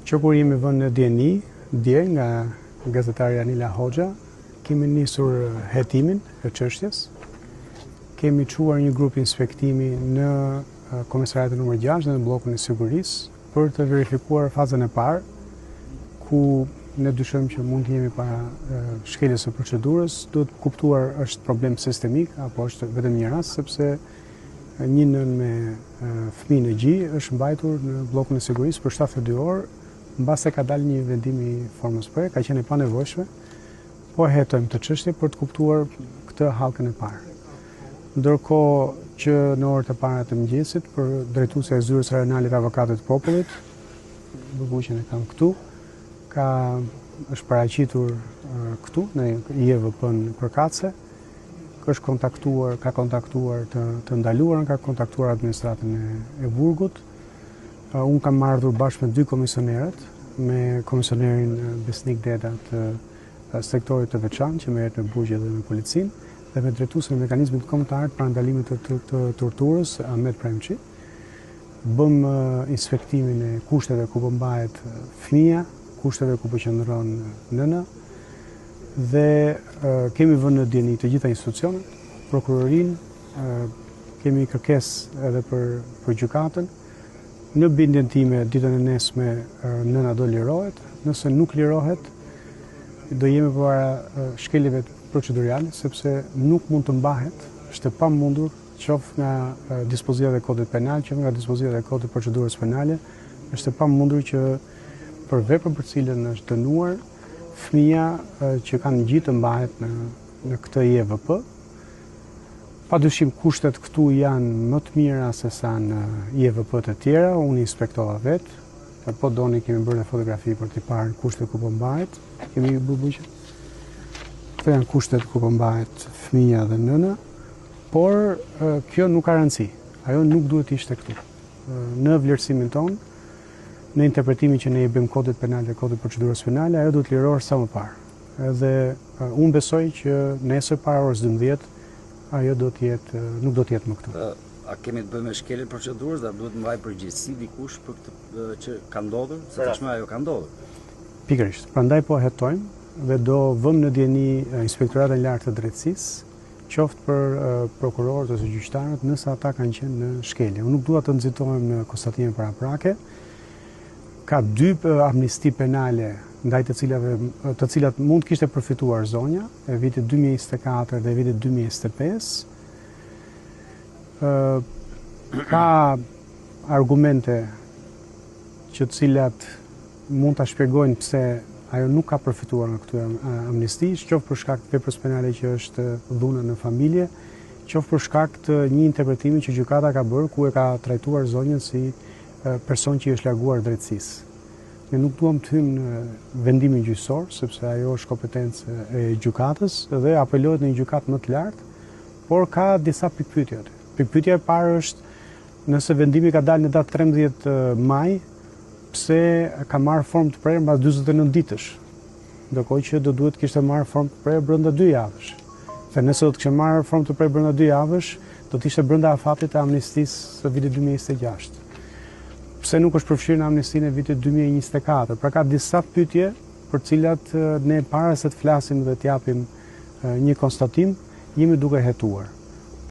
që kur jemi vënë në dieni, dje nga gazetari Anila Hoxha, kemi nisur hetimin e çështjes. Kemi çuar një grup inspektimi në komisariatin numër 6 në bllokun e sigurisë për të verifikuar fazën e parë, ku ne dyshojmë që mund të jemi para shkeljes së procedurës. Duhet kuptuar është problem sistemik apo është vetëm një rast, sepse një nën me fëmijë në gjy është mbajtur në bllokun e sigurisë për 72 orë, mbase ka dalë një vendim i formës për, ka qenë e panevojshme, po hetojmë të çështje për të kuptuar këtë hallkën e parë. Ndërkohë që në orët e para të mëngjesit, për drejtuesja e zyrës rajonale të avokatëve të popullit, bubuqen e kam këtu, është paraqitur këtu në IEVP-n përkatëse, ka kontaktuar të ndaluarën, ka kontaktuar administratën e burgut. Unë kam marrë bashkë me 2 komisionerët, me komisionerin Besnik Deda të sektorit të veçantë që merret me burgje dhe me policinë, dhe me drejtuesin e mekanizmit kombëtar për ndalimit të torturës, Ahmet Premçi. Bëm inspektimin e kushteve ku po mbahet fëmia, kushteve ku po qëndron nëna, dhe kemi vënë në dieni të gjitha institucionet, prokurorinë, kemi kërkesë edhe për gjykatën. Në bindjen time ditën e nesme nëna do lirohet, nëse nuk lirohet, do jemi para shkeljeve procedurale, sepse nuk mund të mbahet, është e pamundur, qoftë nga dispozitat e kodit penal, qoftë nga dispozitat e kodit procedurës penale, është e pamundur që për veprën për cilën është dënuar, fëmia që kanë gjy të mbahet në këtë IEVP. Padyshim kushtet këtu janë më të mira se sa në IEVP të tjera, unë inspektova vetë, po doni kemi bërë një fotografi për t'i parë kushtet ku po mbahet, kemi bubuqe. Këto janë kushtet ku po mbahet fëmia dhe nëna, por kjo nuk ka rëndësi, ajo nuk duhet ishte këtu. Në vlerësimin tonë, në interpretimin që ne i bëjmë kodit penal dhe kodit procedurës penale, ajo duhet lirohet sa më parë. Edhe unë besoj që nesër para orës 12 ajo nuk do të jetë më këtu. A kemi të bëjmë me shkeljen e procedurës dhe duhet mbaj përgjegjësi dikush për këtë që ka ndodhur, se tashmë ajo ka ndodhur? Pikërisht. Prandaj po hetojmë dhe do vëmë në dieni Inspektoratin Lart të Drejtësisë, qoftë për prokurorët ose gjyqtarët, nëse ata kanë qenë në shkelje. Unë nuk dua të nxitohem në konstatime paraprake. Ka 2 amnisti penale ndaj të cilat mund kishte përfituar zonja e vitit 2024 dhe vitit 2025. Ka argumente që të cilat mund ta shpjegojnë pse ajo nuk ka përfituar nga këto amnisti, qoftë për shkak të veprës penale që është dhuna në familje, qoftë për shkak të një interpretimi që gjykata ka bërë ku e ka trajtuar zonjën si person që i është larguar drejtësisë. Ne nuk duam të hymë në vendimin gjyqësor, sepse ajo është kompetencë e gjykatës dhe apelohet në një gjykatë më të lartë, por ka disa pikpyetje. Pikpyetja e parë është nëse vendimi ka dalë në datë 13 maj, pse ka marrë formë të prerë mbas 49 ditësh, ndërkohë që do duhet kishte marrë formë të prerë brenda 2 javësh. Dhe nëse do të kishte marrë formë të prerë brenda 2 javësh, do të ishte brenda afatit të amnistisë së vitit 2026. Pse nuk është përfshirë në amnistinë e vitit 2024. Pra ka disa pyetje për cilat ne para se të flasim dhe t'japim një konstatim, jemi duke hetuar.